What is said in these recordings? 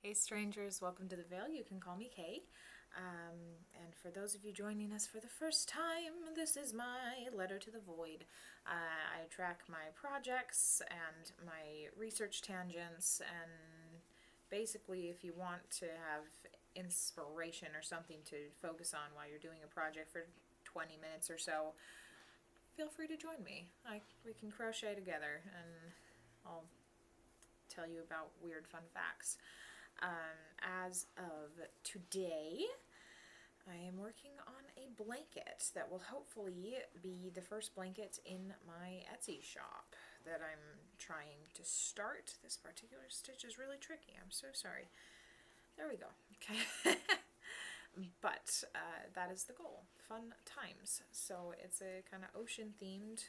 Hey strangers, welcome to the Veil. You can call me Kay. And for those of you joining us for the first time, this is my letter to the void. I track my projects and my research tangents, and basically if you want to have inspiration or something to focus on while you're doing a project for 20 minutes or so, feel free to join me. We can crochet together and I'll tell you about weird fun facts. As of today, I am working on a blanket that will hopefully be the first blanket in my Etsy shop that I'm trying to start. This particular stitch is really tricky. I'm so sorry. There we go. Okay. But that is the goal. Fun times. So it's a kind of ocean themed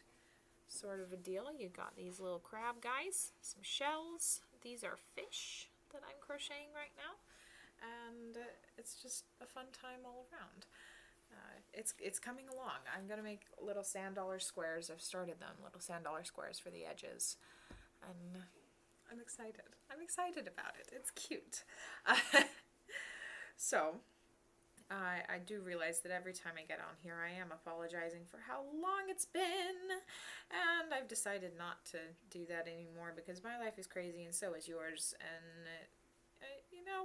sort of a deal. You got these little crab guys, some shells. These are fish that I'm crocheting right now, and it's just a fun time all around. It's coming along. I'm gonna make little sand dollar squares. I've started them, little sand dollar squares for the edges, and I'm excited. I'm excited about it. It's cute. So I do realize that every time I get on here, I am apologizing for how long it's been, and I've decided not to do that anymore because my life is crazy and so is yours, and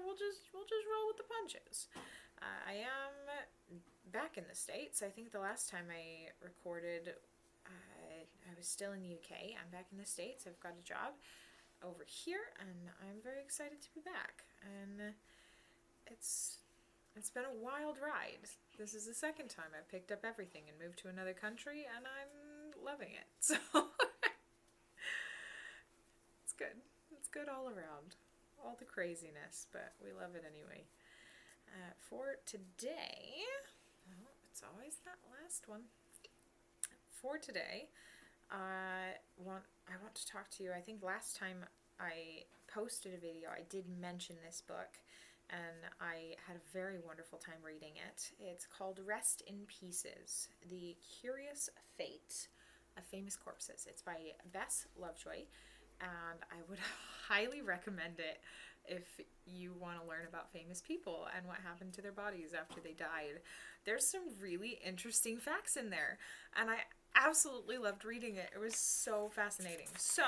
we'll just roll with the punches. I am back in the States. I think the last time I recorded, I was still in the UK. I'm back in the States. I've got a job over here, and I'm very excited to be back. And it's been a wild ride. This is the second time I've picked up everything and moved to another country, and I'm loving it. So it's good. It's good all around. All the craziness, but we love it anyway. For today, it's always that last one. For today, I want to talk to you. I think last time I posted a video, I did mention this book, and I had a very wonderful time reading it. It's called Rest in Pieces: The Curious Fate of Famous Corpses. It's by Bess Lovejoy, and I would highly recommend it if you want to learn about famous people and what happened to their bodies after they died. There's some really interesting facts in there, and I absolutely loved reading it. It was so fascinating. So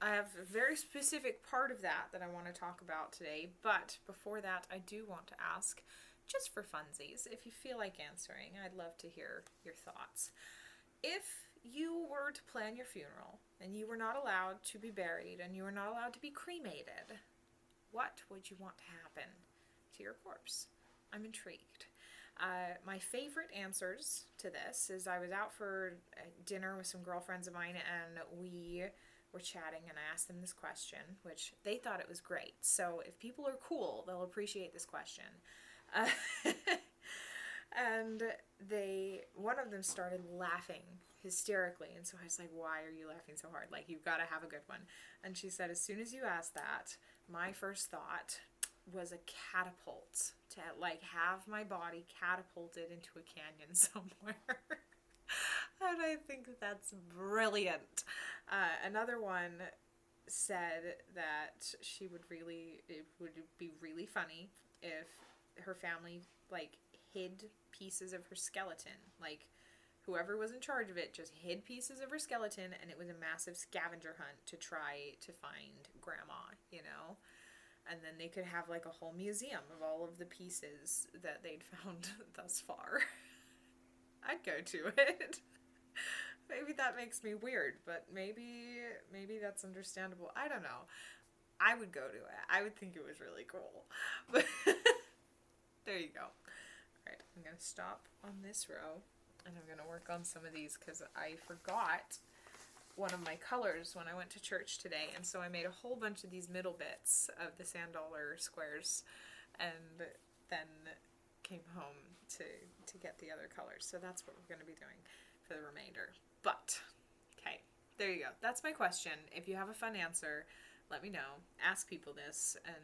I have a very specific part of that I want to talk about today, but before that, I do want to ask, just for funsies, if you feel like answering, I'd love to hear your thoughts. If you were to plan your funeral and you were not allowed to be buried and you were not allowed to be cremated, what would you want to happen to your corpse? I'm intrigued. My favorite answers to this is I was out for dinner with some girlfriends of mine, and we were chatting, and I asked them this question, which they thought it was great. So if people are cool, they'll appreciate this question. And one of them started laughing hysterically, and so I was like, why are you laughing so hard? Like, you've got to have a good one. And she said, as soon as you asked that, my first thought was a catapult, to like have my body catapulted into a canyon somewhere. And I think that's brilliant. Another one said that it would be really funny if her family like hid pieces of her skeleton. Like, whoever was in charge of it just hid pieces of her skeleton, and it was a massive scavenger hunt to try to find grandma, And then they could have like a whole museum of all of the pieces that they'd found thus far. I'd go to it. Maybe that makes me weird, but maybe that's understandable. I don't know. I would go to it. I would think it was really cool. But there you go. Alright, I'm going to stop on this row, and I'm going to work on some of these because I forgot one of my colors when I went to church today, and so I made a whole bunch of these middle bits of the sand dollar squares, and then came home to get the other colors. So that's what we're going to be doing for the remainder. But, okay, there you go. That's my question. If you have a fun answer, let me know. Ask people this and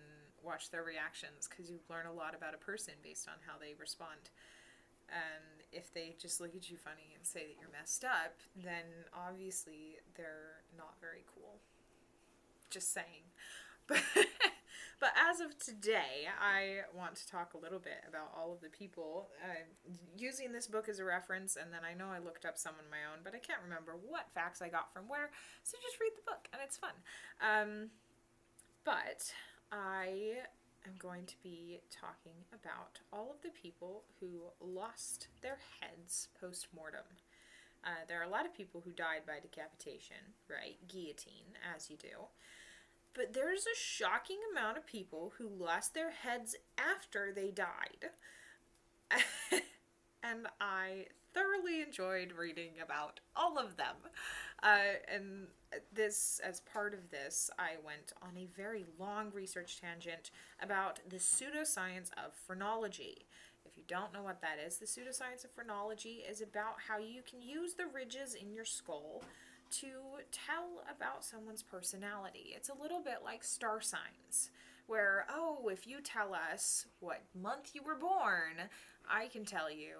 watch their reactions, because you learn a lot about a person based on how they respond. And if they just look at you funny and say that you're messed up, then obviously they're not very cool. Just saying. But of today, I want to talk a little bit about all of the people using this book as a reference, and then I know I looked up some on my own, but I can't remember what facts I got from where, so just read the book, and it's fun. But I am going to be talking about all of the people who lost their heads post-mortem. There are a lot of people who died by decapitation, right? Guillotine, as you do. But there's a shocking amount of people who lost their heads after they died. And I thoroughly enjoyed reading about all of them. And this, as part of this, I went on a very long research tangent about the pseudoscience of phrenology. If you don't know what that is, the pseudoscience of phrenology is about how you can use the ridges in your skull to tell about someone's personality. It's a little bit like star signs, where, oh, if you tell us what month you were born, I can tell you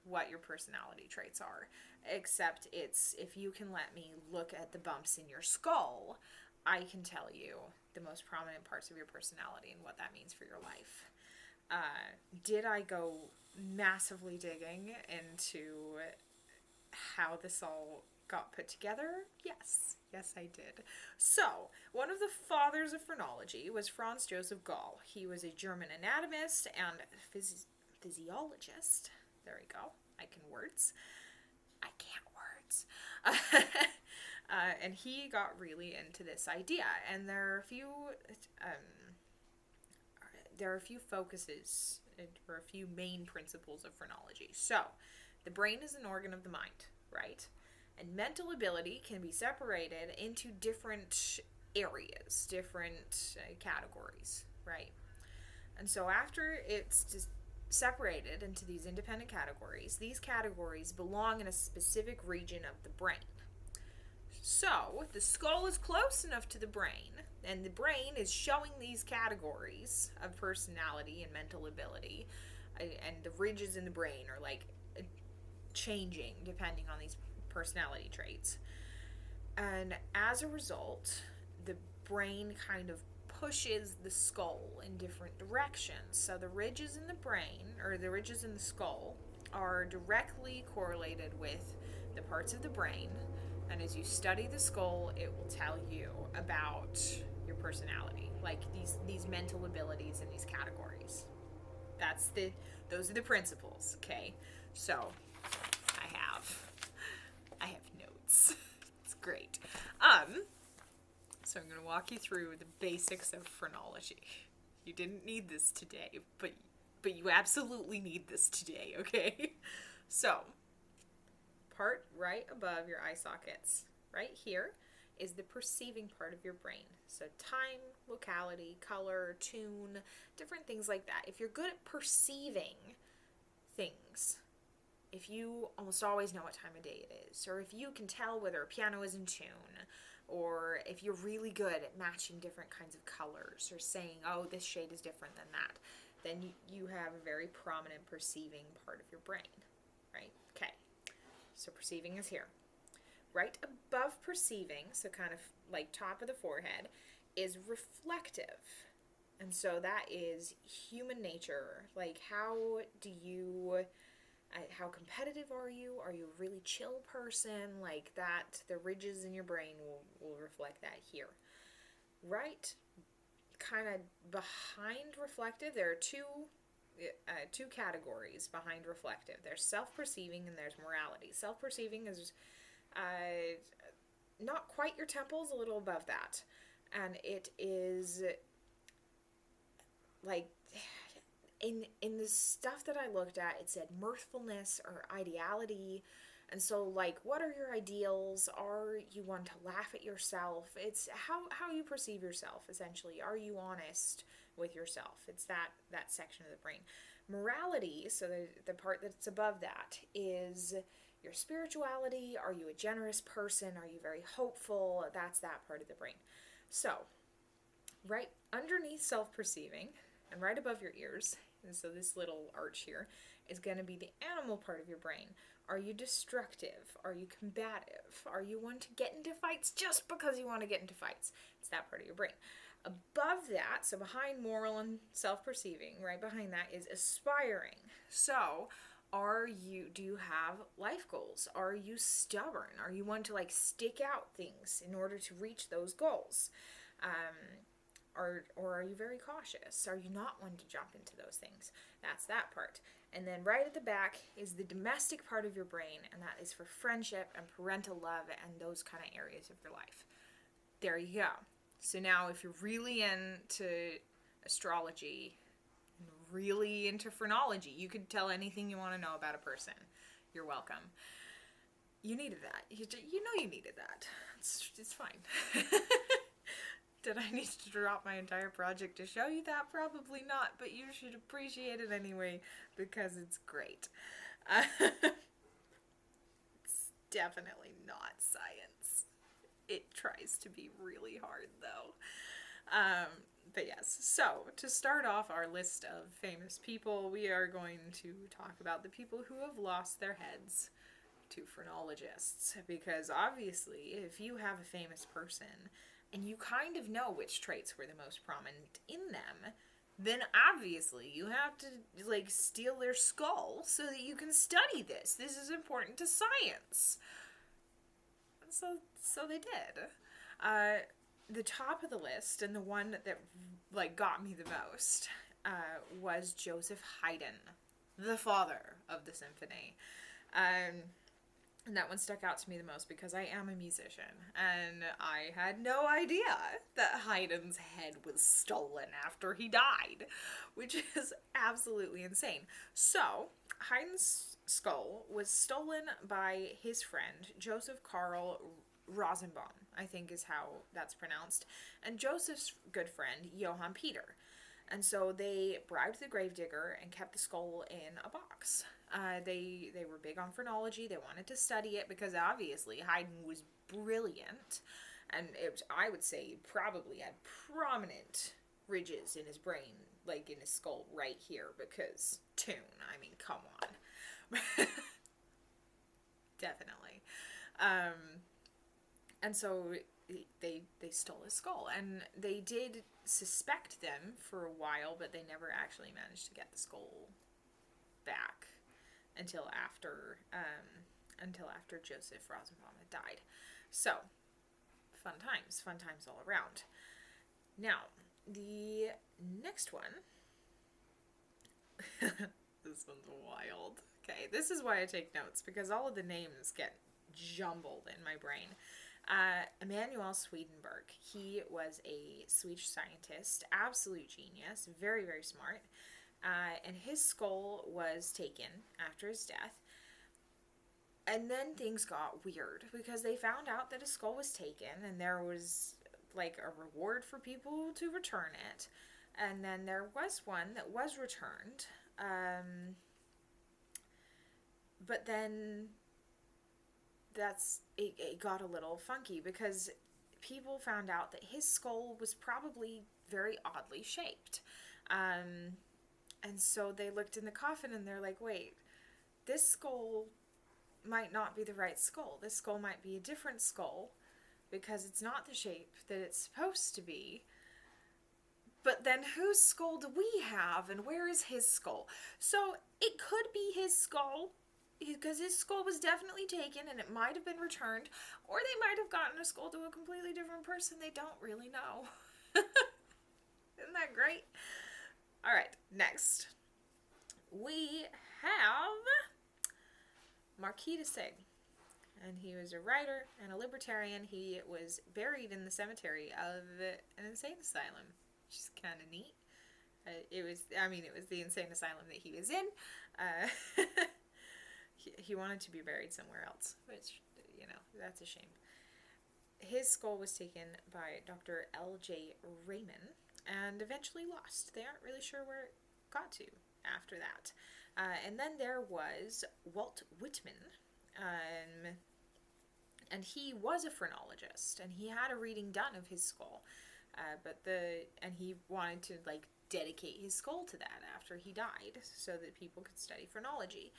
what your personality traits are. Except it's, if you can let me look at the bumps in your skull, I can tell you the most prominent parts of your personality and what that means for your life. Did I go massively digging into how this all got put together? Yes, I did. So, one of the fathers of phrenology was Franz Joseph Gall. He was a German anatomist and physiologist. There we go. I can't words. And he got really into this idea. And there are a few focuses, or a few main principles of phrenology. So, the brain is an organ of the mind, right? And mental ability can be separated into different areas, different categories, right? And so after it's just separated into these independent categories, these categories belong in a specific region of the brain. So, the skull is close enough to the brain, and the brain is showing these categories of personality and mental ability, and the ridges in the brain are like changing depending on these personality traits. And as a result, the brain kind of pushes the skull in different directions. So the ridges in the brain, or the ridges in the skull, are directly correlated with the parts of the brain. And as you study the skull, it will tell you about your personality, like these mental abilities and these categories. Those are the principles, okay? So I have notes. It's great. So I'm going to walk you through the basics of phrenology. You didn't need this today, but you absolutely need this today, okay? So, part right above your eye sockets, right here, is the perceiving part of your brain. So time, locality, color, tune, different things like that. If you're good at perceiving things, if you almost always know what time of day it is, or if you can tell whether a piano is in tune, or if you're really good at matching different kinds of colors, or saying, oh, this shade is different than that, then you have a very prominent perceiving part of your brain, right? Okay, so perceiving is here. Right above perceiving, so kind of like top of the forehead, is reflective. And so that is human nature. Like, how competitive are you? Are you a really chill person? Like that, the ridges in your brain will reflect that here. Right kind of behind reflective, there are two categories behind reflective. There's self-perceiving and there's morality. Self-perceiving is not quite your temples, a little above that. And it is like, in the stuff that I looked at, it said mirthfulness or ideality. And so, like, what are your ideals? Are you one to laugh at yourself? It's how you perceive yourself, essentially. Are you honest with yourself? It's that section of the brain. Morality, so the part that's above that, is your spirituality. Are you a generous person? Are you very hopeful? That's that part of the brain. So, right underneath self-perceiving, and right above your ears, and so this little arch here, is going to be the animal part of your brain. Are you destructive? Are you combative? Are you one to get into fights just because you want to get into fights? It's that part of your brain. Above that, so behind moral and self-perceiving, right behind that is aspiring. So, do you have life goals? Are you stubborn? Are you one to like stick out things in order to reach those goals? Or are you very cautious? Are you not one to jump into those things? That's that part. And then right at the back is the domestic part of your brain, and that is for friendship and parental love and those kind of areas of your life. There you go. So now if you're really into astrology and really into phrenology, you could tell anything you want to know about a person. You're welcome. You needed that. You know you needed that. It's fine. Did I need to drop my entire project to show you that? Probably not, but you should appreciate it anyway because it's great. It's definitely not science. It tries to be really hard, though. But yes, so to start off our list of famous people, we are going to talk about the people who have lost their heads to phrenologists. Because obviously, if you have a famous person and you kind of know which traits were the most prominent in them, then obviously you have to like steal their skull so that you can study this. This is important to science. So they did. The top of the list, and the one that like got me the most, was Joseph Haydn, the father of the symphony. And that one stuck out to me the most because I am a musician, and I had no idea that Haydn's head was stolen after he died, which is absolutely insane. So, Haydn's skull was stolen by his friend, Joseph Karl Rosenbaum, I think is how that's pronounced, and Joseph's good friend, Johann Peter. And so they bribed the gravedigger and kept the skull in a box. They were big on phrenology. They wanted to study it because obviously Haydn was brilliant, and I would say probably had prominent ridges in his brain, like in his skull right here, because tune. I mean, come on. Definitely. And so they stole his skull, and they did suspect them for a while, but they never actually managed to get the skull back until after Joseph Rosenbaum had died. So fun times all around. Now the next one. This one's wild. Okay, this is why I take notes, because all of the names get jumbled in my brain. Emanuel Swedenborg. He was a Swedish scientist, absolute genius, very, very smart. And his skull was taken after his death. And then things got weird because they found out that his skull was taken, and there was like a reward for people to return it. And then there was one that was returned. But then it got a little funky because people found out that his skull was probably very oddly shaped. And so they looked in the coffin and they're like, wait, this skull might not be the right skull. This skull might be a different skull because it's not the shape that it's supposed to be. But then whose skull do we have, and where is his skull? So it could be his skull, because his skull was definitely taken and it might have been returned, or they might have gotten a skull to a completely different person. They don't really know. Isn't that great? All right, next. We have Marquis de Sade. And he was a writer and a libertarian. He was buried in the cemetery of an insane asylum, which is kind of neat. It was the insane asylum that he was in. He wanted to be buried somewhere else, which, that's a shame. His skull was taken by Dr. L.J. Raymond and eventually lost. They aren't really sure where it got to after that. And then there was Walt Whitman, and he was a phrenologist, and he had a reading done of his skull, and he wanted to dedicate his skull to that after he died, so that people could study phrenology.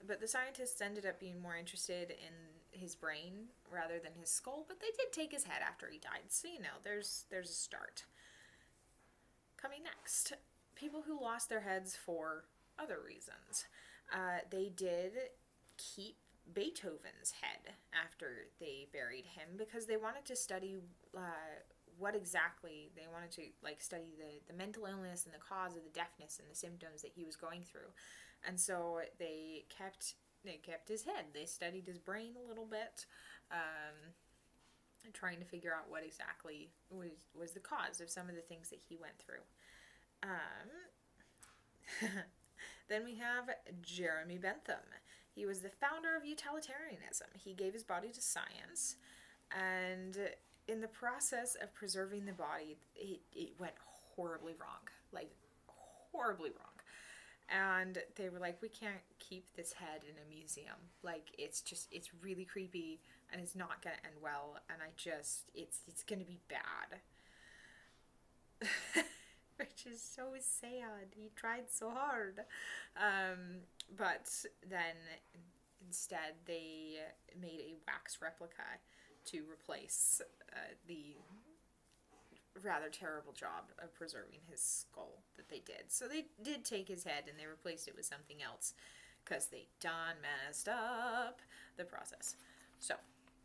But the scientists ended up being more interested in his brain rather than his skull, but they did take his head after he died, so there's a start. coming next. People who lost their heads for other reasons. They did keep Beethoven's head after they buried him because they wanted to study what exactly they wanted to study the mental illness and the cause of the deafness and the symptoms that he was going through. And so they kept his head. They studied his brain a little bit, trying to figure out what exactly was the cause of some of the things that he went through. Then we have Jeremy Bentham. He was the founder of utilitarianism. He gave his body to science, and in the process of preserving the body, it went horribly wrong. Like, horribly wrong. And they were like, we can't keep this head in a museum. Like, it's really creepy, and it's not going to end well, and it's going to be bad. Which is so sad. He tried so hard. But then instead they made a wax replica to replace the rather terrible job of preserving his skull that they did. So they did take his head and they replaced it with something else because they done messed up the process. So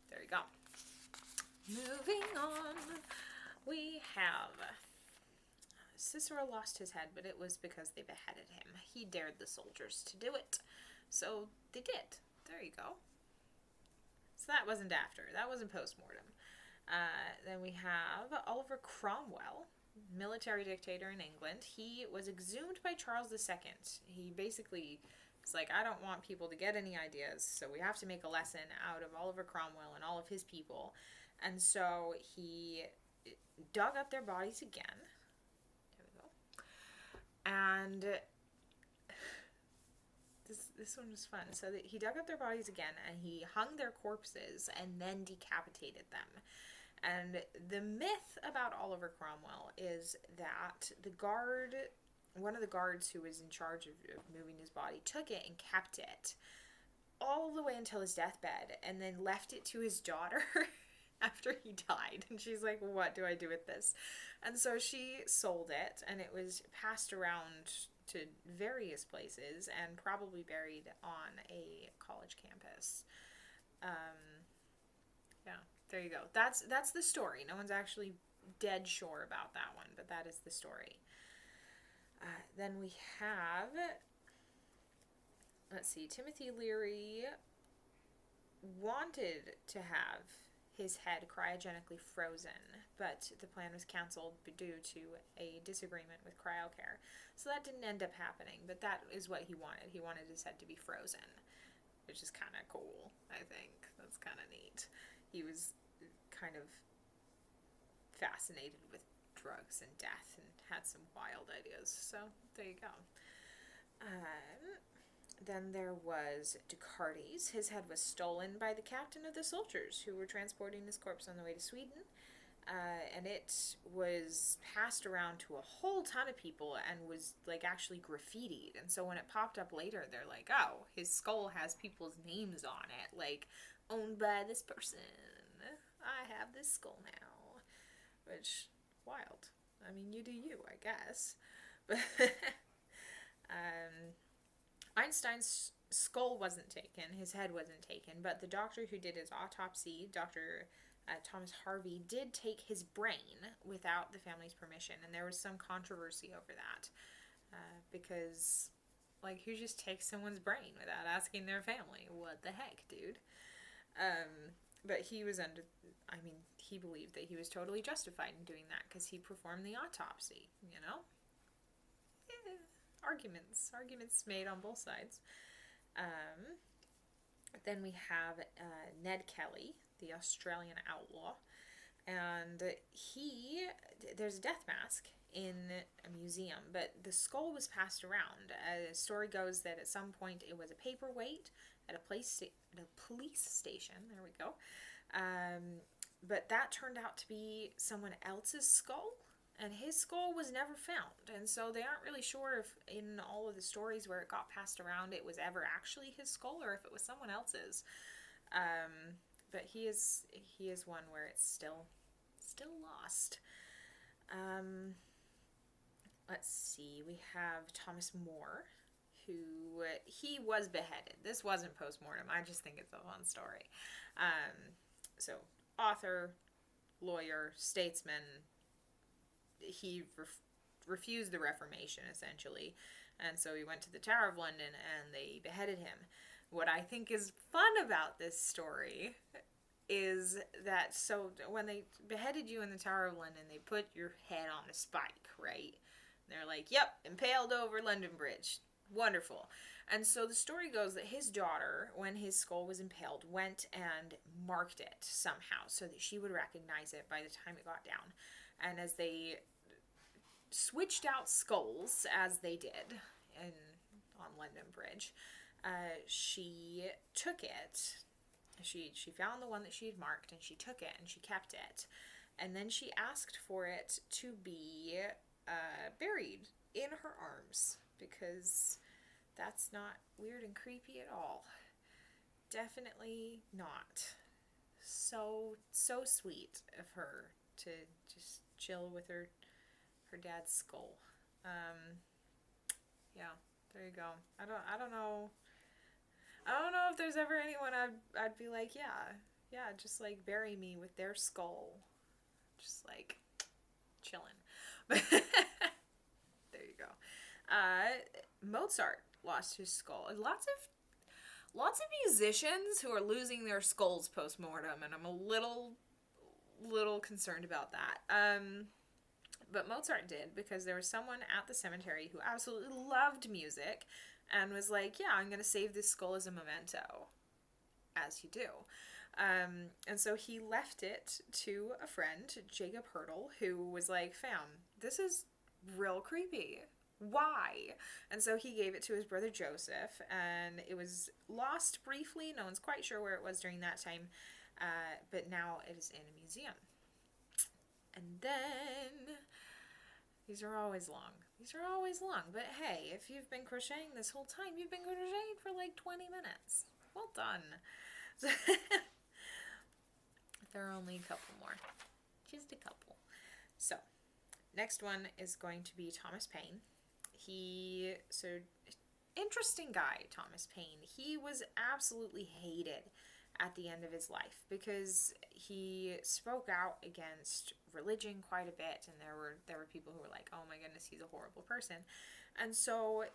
there you go. Moving on, we have Cicero lost his head, but it was because they beheaded him. He dared the soldiers to do it. So they did. There you go. So that wasn't after. That wasn't post-mortem. Then we have Oliver Cromwell, military dictator in England. He was exhumed by Charles II. He basically was like, I don't want people to get any ideas, so we have to make a lesson out of Oliver Cromwell and all of his people. And so he dug up their bodies again. And this one was fun. So he dug up their bodies again, and he hung their corpses and then decapitated them. And the myth about Oliver Cromwell is that one of the guards who was in charge of moving his body, took it and kept it all the way until his deathbed, and then left it to his daughter after he died. And she's like, what do I do with this? And so she sold it, and it was passed around to various places and probably buried on a college campus. Yeah, there you go. That's the story. No one's actually dead sure about that one, but that is the story. Then we have, let's see, Timothy Leary wanted to have his head cryogenically frozen, but the plan was canceled due to a disagreement with CryoCare. So that didn't end up happening, but that is what he wanted. He wanted his head to be frozen, which is kind of cool, I think. That's kind of neat. He was kind of fascinated with drugs and death and had some wild ideas. So there you go. Then there was Descartes. His head was stolen by the captain of the soldiers who were transporting his corpse on the way to Sweden. And it was passed around to a whole ton of people and was actually graffitied. And so when it popped up later, they're like, oh, his skull has people's names on it, owned by this person. I have this skull now. Which, wild. I mean, you do you, I guess. But Einstein's skull wasn't taken, his head wasn't taken, but the doctor who did his autopsy, Dr. Thomas Harvey, did take his brain without the family's permission, and there was some controversy over that, because, who just takes someone's brain without asking their family? What the heck, dude? But he was he believed that he was totally justified in doing that, because he performed the autopsy, you know? Arguments made on both sides. Then we have Ned Kelly, the Australian outlaw, and there's a death mask in a museum, but the skull was passed around. The story goes that at some point it was a paperweight at a police station. There we go. But that turned out to be someone else's skull. And his skull was never found, and so they aren't really sure if in all of the stories where it got passed around it was ever actually his skull or if it was someone else's. But he is one where it's still lost. let's see, we have Thomas More, who he was beheaded. This wasn't post-mortem. I just think it's a fun story. So, author, lawyer, statesman, he refused the Reformation, essentially. And so he went to the Tower of London and they beheaded him. What I think is fun about this story is that, so when they beheaded you in the Tower of London, they put your head on a spike, right? They're like, yep, impaled over London Bridge. Wonderful. And so the story goes that his daughter, when his skull was impaled, went and marked it somehow so that she would recognize it by the time it got down. And as they switched out skulls, as they did on London Bridge, she took it. She found the one that she had marked, and she took it, and she kept it. And then she asked for it to be buried in her arms, because that's not weird and creepy at all. Definitely not. So sweet of her to just chill with her dad's skull. Yeah, there you go. I don't know if there's ever anyone I'd be like, yeah, just like bury me with their skull. Just like chilling. There you go. Mozart lost his skull. Lots of musicians who are losing their skulls post-mortem, and I'm a little concerned about that. But Mozart did, because there was someone at the cemetery who absolutely loved music and was like, yeah, I'm going to save this skull as a memento, as you do. And so he left it to a friend, Jacob Hurdle, who was like, fam, this is real creepy. Why? And so he gave it to his brother Joseph, and it was lost briefly. No one's quite sure where it was during that time, but now it is in a museum. And then, these are always long, but hey, if you've been crocheting this whole time, you've been crocheting for like 20 minutes. Well done. There are only a couple more. Just a couple. So, next one is going to be Thomas Paine. Interesting guy, Thomas Paine. He was absolutely hated at the end of his life because he spoke out against religion quite a bit, and there were people who were like, oh my goodness, he's a horrible person. And so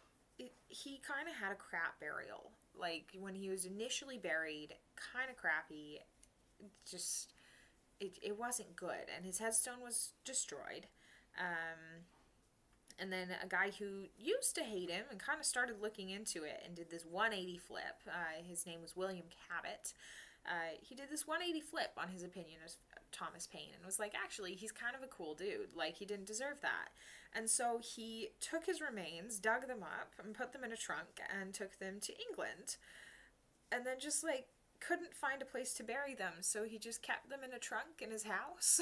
he kind of had a crap burial. Like, when he was initially buried, kind of crappy. Just, it wasn't good, and his headstone was destroyed. And then a guy who used to hate him and kind of started looking into it and did this 180 flip. His name was William Cabot. He did this 180 flip on his opinion of Thomas Paine and was like, actually, he's kind of a cool dude. Like, he didn't deserve that. And so he took his remains, dug them up, and put them in a trunk and took them to England. And then just, like, couldn't find a place to bury them, so he just kept them in a trunk in his house.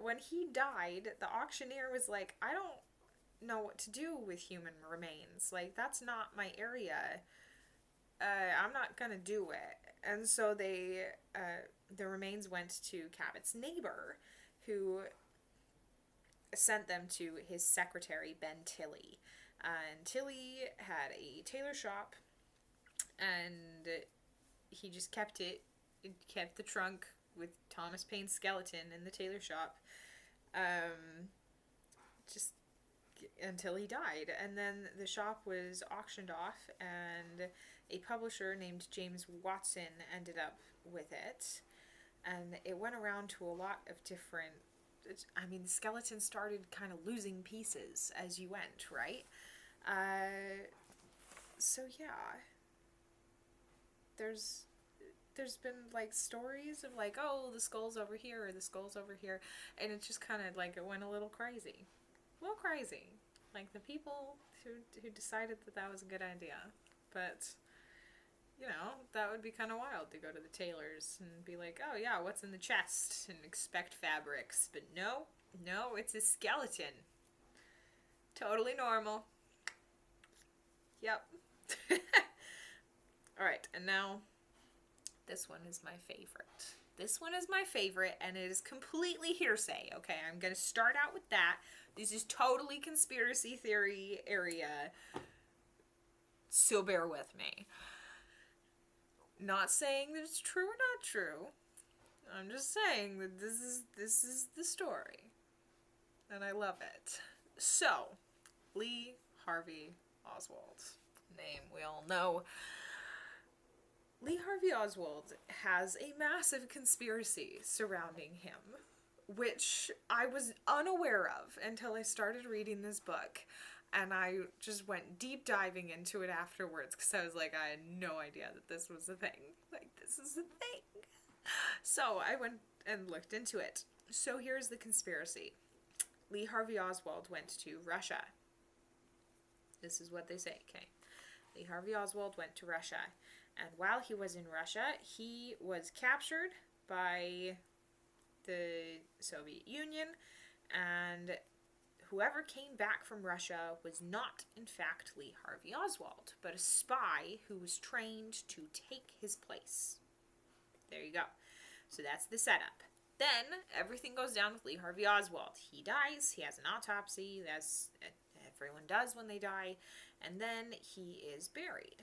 When he died, the auctioneer was like, I don't know what to do with human remains. Like, that's not my area. I'm not gonna do it. And so the remains went to Cabot's neighbor, who sent them to his secretary, Ben Tilley. And Tilley had a tailor shop, and he just kept the trunk with Thomas Paine's skeleton in the tailor shop, just until he died. And then the shop was auctioned off, and a publisher named James Watson ended up with it, and it went around to a lot of different, the skeleton started kind of losing pieces as you went, right? So yeah, there's been, like, stories of, like, oh, the skull's over here, or the skull's over here, and it just kind of, like, it went a little crazy. Like, the people who decided that was a good idea. But, that would be kind of wild to go to the tailors and be like, oh, yeah, what's in the chest, and expect fabrics. But no, it's a skeleton. Totally normal. Yep. Alright, and now, this one is my favorite. And it is completely hearsay, okay? I'm going to start out with that. This is totally conspiracy theory area, so bear with me. Not saying that it's true or not true. I'm just saying that this is the story. And I love it. So, Lee Harvey Oswald. Name we all know. Lee Harvey Oswald has a massive conspiracy surrounding him, which I was unaware of until I started reading this book. And I just went deep diving into it afterwards because I was like, I had no idea that this was a thing. Like, this is a thing. So I went and looked into it. So here's the conspiracy. Lee Harvey Oswald went to Russia. This is what they say, okay? Lee Harvey Oswald went to Russia. And while he was in Russia, he was captured by the Soviet Union, and whoever came back from Russia was not, in fact, Lee Harvey Oswald, but a spy who was trained to take his place. There you go. So that's the setup. Then everything goes down with Lee Harvey Oswald. He dies, he has an autopsy, as everyone does when they die, and then he is buried.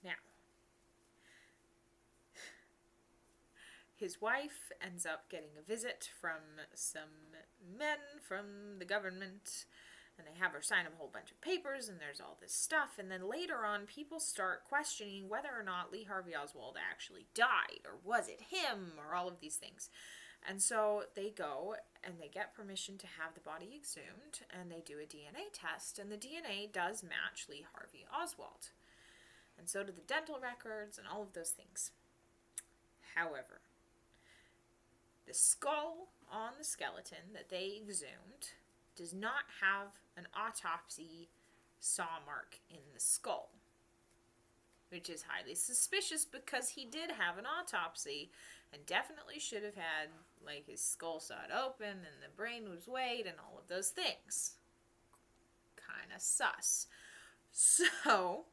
Now, his wife ends up getting a visit from some men from the government, and they have her sign a whole bunch of papers, and there's all this stuff, and then later on, people start questioning whether or not Lee Harvey Oswald actually died, or was it him, or all of these things. And so they go, and they get permission to have the body exhumed, and they do a DNA test, and the DNA does match Lee Harvey Oswald. And so do the dental records, and all of those things. However, the skull on the skeleton that they exhumed does not have an autopsy saw mark in the skull, which is highly suspicious because he did have an autopsy and definitely should have had, like, his skull sawed open and the brain was weighed and all of those things. Kind of sus. So,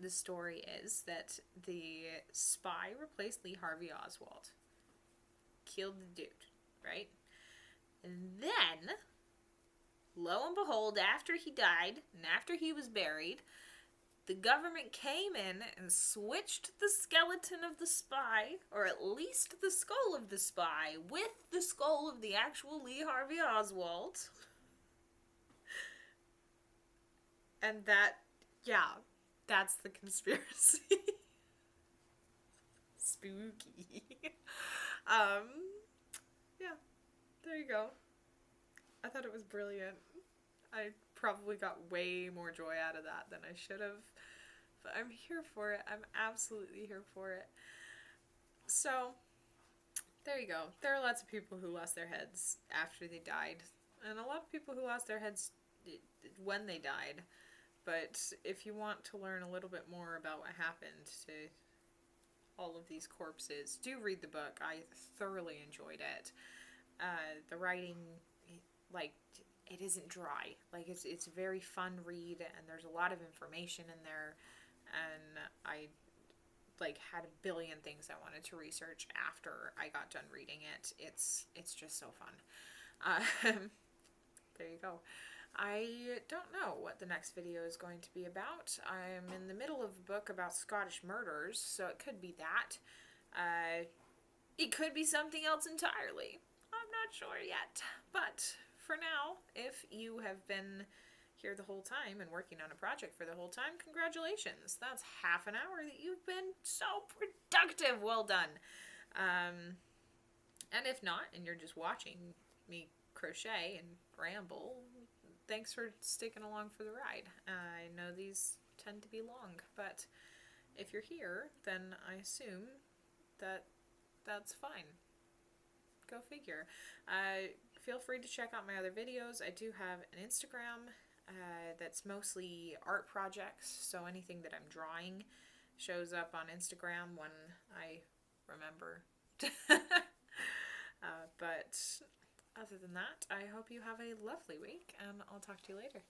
the story is that the spy replaced Lee Harvey Oswald. Killed the dude, right? And then, lo and behold, after he died and after he was buried, the government came in and switched the skeleton of the spy, or at least the skull of the spy, with the skull of the actual Lee Harvey Oswald. And that, yeah, that's the conspiracy. Spooky. Yeah, there you go. I thought it was brilliant. I probably got way more joy out of that than I should have. But I'm here for it. I'm absolutely here for it. So, there you go. There are lots of people who lost their heads after they died. And a lot of people who lost their heads when they died. But if you want to learn a little bit more about what happened to all of these corpses, do read the book. I thoroughly enjoyed it. The writing, like, it isn't dry. Like, it's a very fun read, and there's a lot of information in there, and I, like, had a billion things I wanted to research after I got done reading it. It's just so fun. There you go. I don't know what the next video is going to be about. I'm in the middle of a book about Scottish murders, so it could be that. It could be something else entirely. I'm not sure yet. But for now, if you have been here the whole time and working on a project for the whole time, congratulations. That's half an hour that you've been so productive. Well done. And if not, and you're just watching me crochet and ramble, thanks for sticking along for the ride. I know these tend to be long, but if you're here, then I assume that that's fine. Go figure. Feel free to check out my other videos. I do have an Instagram that's mostly art projects, so anything that I'm drawing shows up on Instagram when I remember. But other than that, I hope you have a lovely week, and I'll talk to you later.